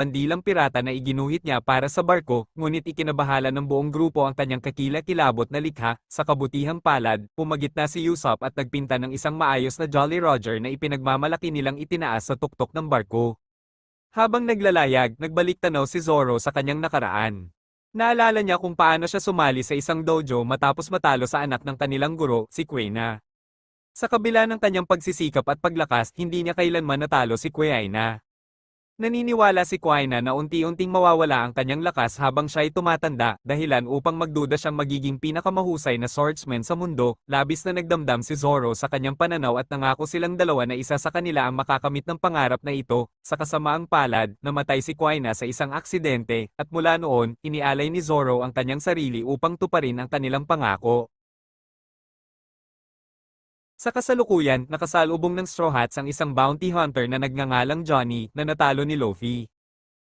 pandilang pirata na iginuhit niya para sa barko, ngunit ikinabahala ng buong grupo ang kanyang kakilakilabot na likha. Sa kabutihang palad, pumagitna si Usopp at nagpinta ng isang maayos na Jolly Roger na ipinagmamalaki nilang itinaas sa tuktok ng barko. Habang naglalayag, nagbalik tanaw si Zoro sa kanyang nakaraan. Naalala niya kung paano siya sumali sa isang dojo matapos matalo sa anak ng kanilang guro, si Kuina. Sa kabila ng kanyang pagsisikap at paglakas, hindi niya kailanman natalo si Kuina. Naniniwala si Kuina na unti-unting mawawala ang kanyang lakas habang siya ay tumatanda, dahilan upang magduda siyang magiging pinakamahusay na swordsman sa mundo. Labis na nagdamdam si Zoro sa kanyang pananaw at nangako silang dalawa na isa sa kanila ang makakamit ng pangarap na ito. Sa kasamaang palad, namatay si Kuina sa isang aksidente, at mula noon, inialay ni Zoro ang kanyang sarili upang tuparin ang kanilang pangako. Sa kasalukuyan, nakasalubong ng Straw Hats ang isang bounty hunter na nagngangalang Johnny, na natalo ni Luffy.